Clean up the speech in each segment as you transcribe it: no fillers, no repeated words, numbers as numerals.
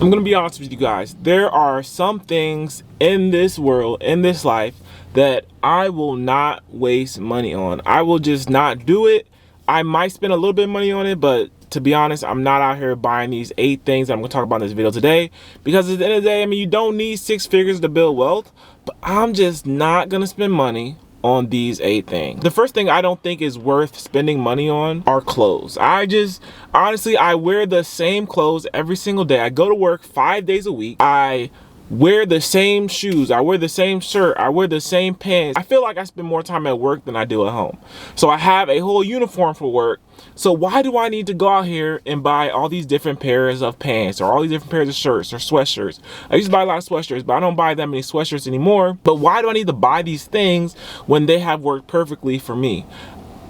I'm gonna be honest with you guys. There are some things in this world, in this life, that I will not waste money on. I will just not do it. I might spend a little bit of money on it, but to be honest, I'm not out here buying these 8 things that I'm gonna talk about in this video today. Because at the end of the day, I mean, you don't need 6 figures to build wealth, but I'm just not gonna spend money on these 8 things. The first thing I don't think is worth spending money on are clothes. Honestly, I wear the same clothes every single day. I go to work 5 days a week. I wear the same shoes. I wear the same shirt. I wear the same pants. I feel like I spend more time at work than I do at home. So I have a whole uniform for work. So why do I need to go out here and buy all these different pairs of pants or all these different pairs of shirts or sweatshirts? I used to buy a lot of sweatshirts, but I don't buy that many sweatshirts anymore. But why do I need to buy these things when they have worked perfectly for me?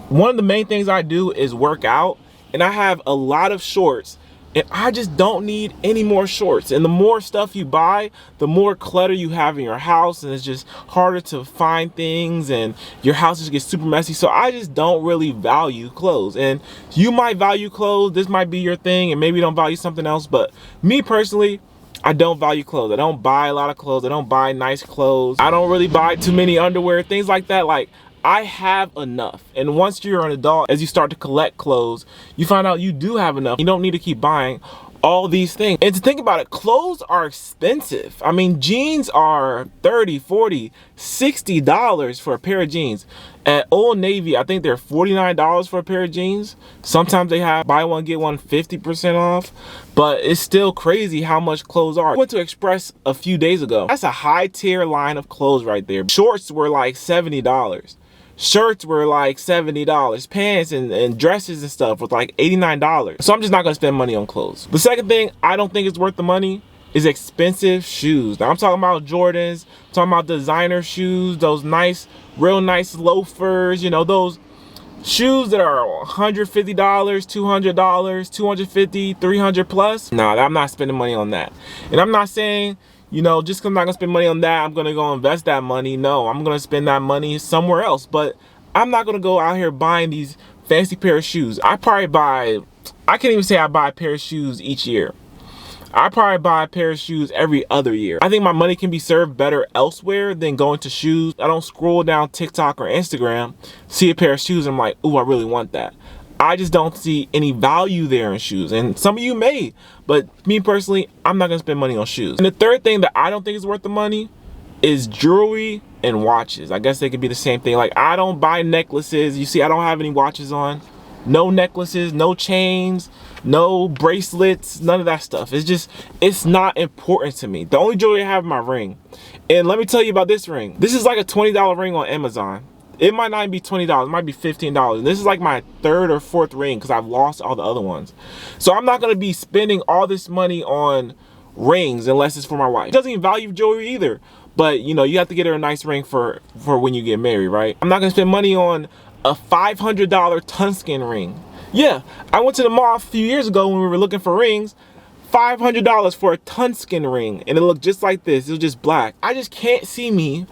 One of the main things I do is work out, and I have a lot of shorts, and I just don't need any more shorts. And the more stuff you buy, the more clutter you have in your house, and it's just harder to find things, and your house just gets super messy. So I just don't really value clothes. And you might value clothes, this might be your thing, and maybe you don't value something else, but me personally, I don't value clothes. I don't buy a lot of clothes. I don't buy nice clothes. I don't really buy too many underwear, things like that. Like, I have enough. And once you're an adult, as you start to collect clothes, you find out you do have enough. You don't need to keep buying all these things. And to think about it, clothes are expensive. I mean, jeans are $30, $40, $60 for a pair of jeans. At Old Navy, I think they're $49 for a pair of jeans. Sometimes they have buy one, get one 50% off. But it's still crazy how much clothes are. I went to Express a few days ago. That's a high tier line of clothes right there. Shorts were like $70. Shirts were like $70. Pants and dresses and stuff was like $89. So I'm just not gonna spend money on clothes. The second thing I don't think is worth the money is expensive shoes. Now I'm talking about Jordans, I'm talking about designer shoes, those nice, real nice loafers, you know, those shoes that are $150, $200, $250, $300 plus. Nah, I'm not spending money on that. And I'm not saying, you know, just because I'm not gonna spend money on that, I'm gonna go invest that money. No, I'm gonna spend that money somewhere else. But I'm not gonna go out here buying these fancy pair of shoes. I can't even say I buy a pair of shoes each year. I probably buy a pair of shoes every other year. I think my money can be served better elsewhere than going to shoes. I don't scroll down TikTok or Instagram, see a pair of shoes, and I'm like, ooh, I really want that. I just don't see any value there in shoes. And some of you may, but me personally, I'm not gonna spend money on shoes. And the third thing that I don't think is worth the money is jewelry and watches. I guess they could be the same thing. Like, I don't buy necklaces. You see, I don't have any watches on. No necklaces, no chains, no bracelets, none of that stuff. It's not important to me. The only jewelry I have is my ring. And let me tell you about this ring. This is like a $20 ring on Amazon. It might not even be $20, it might be $15. This is like my 3rd or 4th ring because I've lost all the other ones. So I'm not gonna be spending all this money on rings unless it's for my wife. She doesn't even value jewelry either. But you know, you have to get her a nice ring for when you get married, right? I'm not gonna spend money on a $500 Tuscan ring. Yeah, I went to the mall a few years ago when we were looking for rings. $500 for a Tuscan ring, and it looked just like this. It was just black. I just can't see me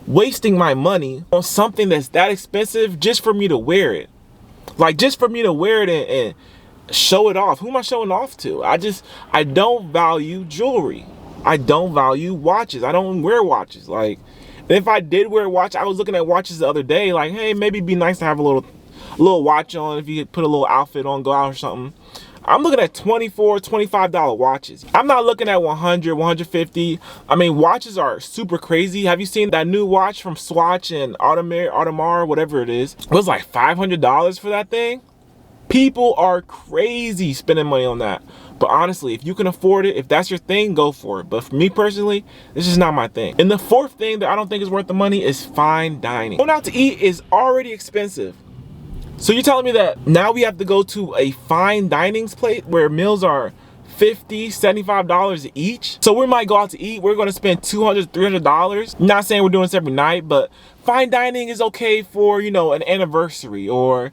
wasting my money on something that's that expensive just for me to wear it. Like, just for me to wear it and show it off. Who am I showing off to? I don't value jewelry. I don't value watches. I don't wear watches. Like, if I did wear a watch, I was looking at watches the other day, like, hey, maybe it'd be nice to have a little watch on if you could put a little outfit on, go out or something. I'm looking at $24, $25 watches. I'm not looking at 100, 150. I mean, watches are super crazy. Have you seen that new watch from Swatch and Audemars, whatever it is? It was like $500 for that thing. People are crazy spending money on that. But honestly, if you can afford it, if that's your thing, go for it. But for me personally, this is not my thing. And the fourth thing that I don't think is worth the money is fine dining. Going out to eat is already expensive. So you're telling me that now we have to go to a fine dining place where meals are $50, $75 each? So we might go out to eat, we're gonna spend $200, $300. I'm not saying we're doing this every night, but fine dining is okay for, you know, an anniversary or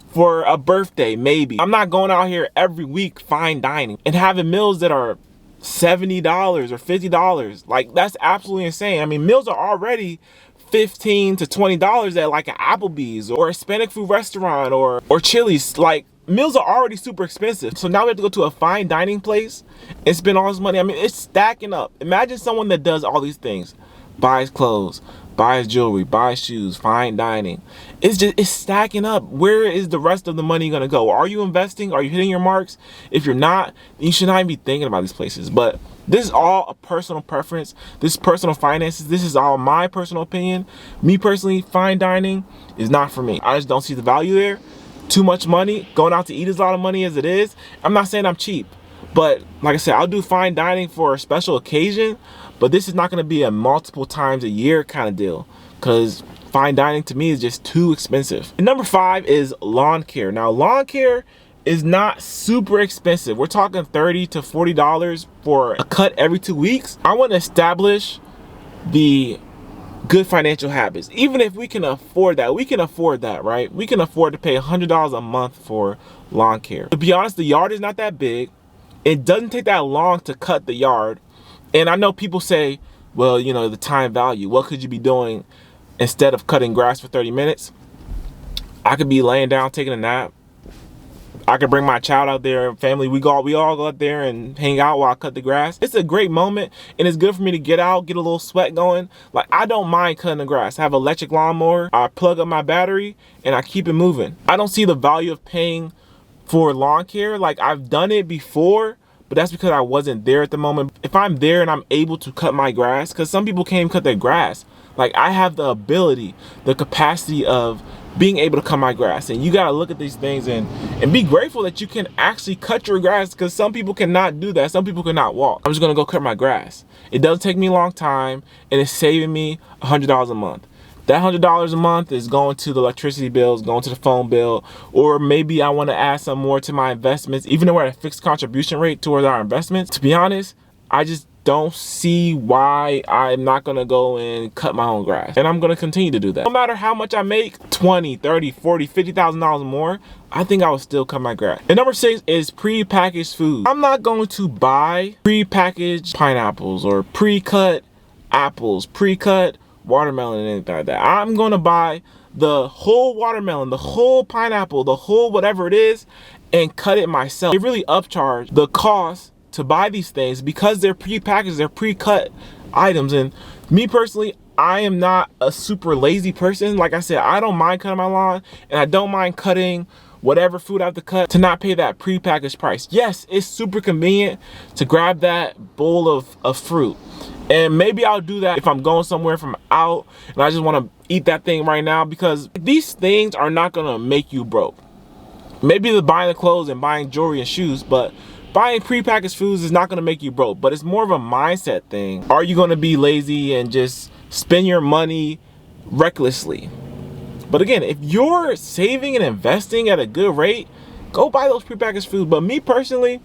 for a birthday, maybe. I'm not going out here every week fine dining and having meals that are $70 or $50. Like, that's absolutely insane. I mean, meals are already $15 to $20 at like an Applebee's or a Hispanic food restaurant or Chili's. Like, meals are already super expensive. So now we have to go to a fine dining place and spend all this money. I mean, it's stacking up. Imagine someone that does all these things, buys clothes, buys jewelry, buys shoes, fine dining. It's stacking up. Where is the rest of the money gonna go? Are you investing? Are you hitting your marks? If you're not, you should not even be thinking about these places. But this is all a personal preference. This is personal finances. This is all my personal opinion. Me personally, fine dining is not for me. I just don't see the value there. Too much money. Going out to eat is a lot of money as it is. I'm not saying I'm cheap, but like I said, I'll do fine dining for a special occasion, but this is not gonna be a multiple times a year kind of deal, because fine dining to me is just too expensive. And number 5 is lawn care. Now, lawn care is not super expensive. We're talking $30 to $40 for a cut every 2 weeks. I want to establish the good financial habits. Even if we can afford that, right? We can afford to pay $100 a month for lawn care. To be honest, the yard is not that big. It doesn't take that long to cut the yard. And I know people say, well, you know, the time value, what could you be doing instead of cutting grass for 30 minutes? I could be laying down, taking a nap. I could bring my child out there, family, we all go out there and hang out while I cut the grass. It's a great moment, and it's good for me to get out, get a little sweat going. Like, I don't mind cutting the grass. I have an electric lawnmower. I plug up my battery and I keep it moving. I don't see the value of paying for lawn care. Like, I've done it before, but that's because I wasn't there at the moment. If I'm there and I'm able to cut my grass, because some people can't even cut their grass. Like, I have the ability, the capacity of being able to cut my grass. And you gotta look at these things and be grateful that you can actually cut your grass, because some people cannot do that. Some people cannot walk. I'm just gonna go cut my grass. It doesn't take me a long time, and it's saving me $100 a month. That $100 a month is going to the electricity bills, going to the phone bill, or maybe I want to add some more to my investments. Even though we're at a fixed contribution rate towards our investments, to be honest, I just don't see why I'm not gonna go and cut my own grass. And I'm gonna continue to do that. No matter how much I make, 20, 30, 40, $50,000 more, I think I would still cut my grass. And number 6 is pre-packaged food. I'm not going to buy pre-packaged pineapples or pre-cut apples, pre-cut watermelon and anything like that. I'm gonna buy the whole watermelon, the whole pineapple, the whole whatever it is, and cut it myself. They really upcharge the cost to buy these things because they're pre-packaged, they're pre-cut items. And me personally, I am not a super lazy person. Like I said, I don't mind cutting my lawn, and I don't mind cutting whatever food I have to cut to not pay that pre-packaged price. Yes, it's super convenient to grab that bowl of fruit. And maybe I'll do that if I'm going somewhere from out and I just want to eat that thing right now, because these things are not gonna make you broke. Maybe the buying the clothes and buying jewelry and shoes, but buying prepackaged foods is not gonna make you broke. But it's more of a mindset thing. Are you gonna be lazy and just spend your money recklessly? But again, if you're saving and investing at a good rate, go buy those prepackaged foods. But me personally,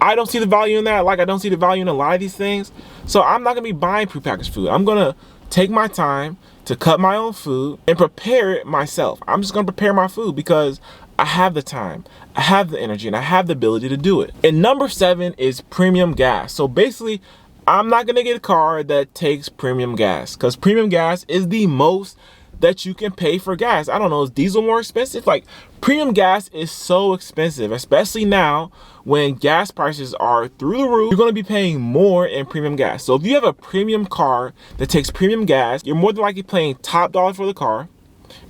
I don't see the value in that. Like, I don't see the value in a lot of these things. So I'm not gonna be buying prepackaged food. I'm gonna take my time to cut my own food and prepare it myself. I'm just gonna prepare my food because I have the time, I have the energy, and I have the ability to do it. And number 7 is premium gas. So basically, I'm not gonna get a car that takes premium gas, because premium gas is the most that you can pay for gas. I don't know, is diesel more expensive? Like, premium gas is so expensive, especially now when gas prices are through the roof. You're gonna be paying more in premium gas. So if you have a premium car that takes premium gas, you're more than likely paying top dollar for the car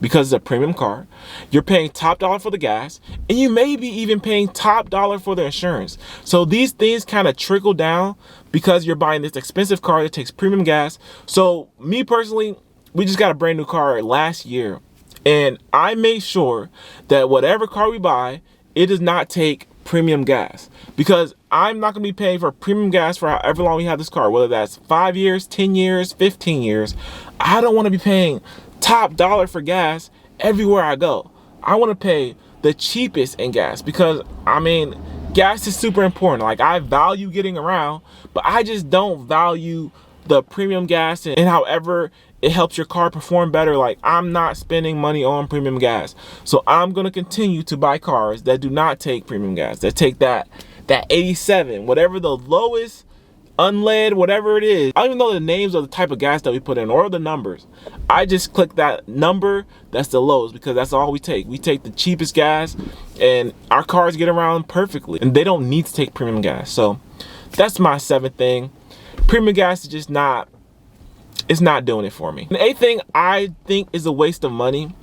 because it's a premium car. You're paying top dollar for the gas, and you may be even paying top dollar for the insurance. So these things kind of trickle down because you're buying this expensive car that takes premium gas. So me personally, we just got a brand new car last year, and I made sure that whatever car we buy, it does not take premium gas, because I'm not gonna be paying for premium gas for however long we have this car, whether that's 5 years, 10 years, 15 years. I don't wanna be paying top dollar for gas everywhere I go. I wanna pay the cheapest in gas, because I mean, gas is super important. Like, I value getting around, but I just don't value the premium gas and however it helps your car perform better. Like, I'm not spending money on premium gas. So I'm gonna continue to buy cars that do not take premium gas, that take that 87, whatever the lowest unlead, whatever it is. I don't even know the names of the type of gas that we put in or the numbers. I just click that number that's the lowest because that's all we take. We take the cheapest gas and our cars get around perfectly and they don't need to take premium gas. So that's my 7th thing. Premium gas is just not, it's not doing it for me. The 8th thing I think is a waste of money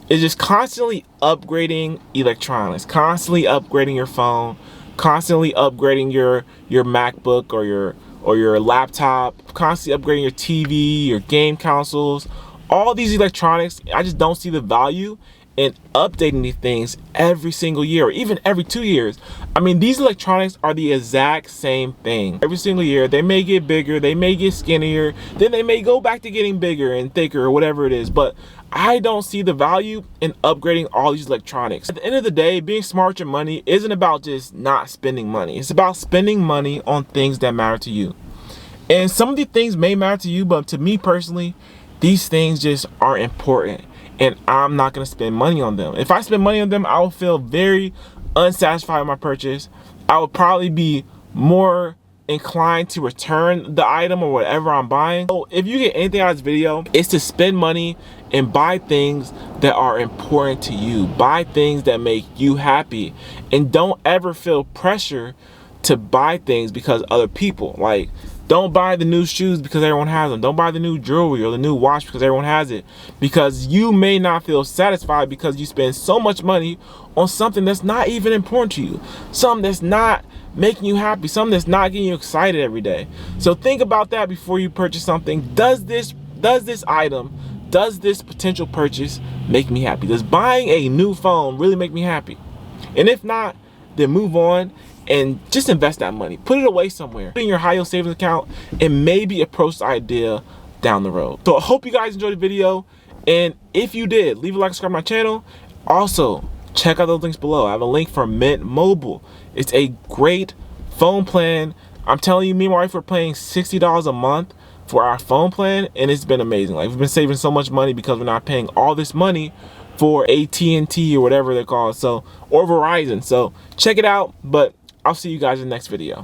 is just constantly upgrading electronics, constantly upgrading your phone, constantly upgrading your MacBook or your laptop, constantly upgrading your TV, your game consoles, all these electronics. I just don't see the value in updating these things every single year or even every 2 years. I mean, these electronics are the exact same thing. Every single year, they may get bigger, they may get skinnier, then they may go back to getting bigger and thicker or whatever it is. But I don't see the value in upgrading all these electronics. At the end of the day, being smart with your money isn't about just not spending money. It's about spending money on things that matter to you. And some of these things may matter to you, but to me personally, these things just aren't important. And I'm not gonna spend money on them. If I spend money on them, I will feel very unsatisfied with my purchase. I would probably be more inclined to return the item or whatever I'm buying. So if you get anything out of this video, it's to spend money and buy things that are important to you. Buy things that make you happy. And don't ever feel pressure to buy things because other people. Like, don't buy the new shoes because everyone has them. Don't buy the new jewelry or the new watch because everyone has it. Because you may not feel satisfied because you spend so much money on something that's not even important to you. Something that's not making you happy. Something that's not getting you excited every day. So think about that before you purchase something. Does this item, does this potential purchase make me happy? Does buying a new phone really make me happy? And if not, then move on and just invest that money. Put it away somewhere. Put it in your high yield savings account and maybe approach the idea down the road. So I hope you guys enjoyed the video. And if you did, leave a like, subscribe to my channel. Also, check out those links below. I have a link for Mint Mobile. It's a great phone plan. I'm telling you, me and my wife were paying $60 a month for our phone plan, and it's been amazing. Like, we've been saving so much money because we're not paying all this money for AT&T or whatever they're called, so, or Verizon. So check it out, but I'll see you guys in the next video.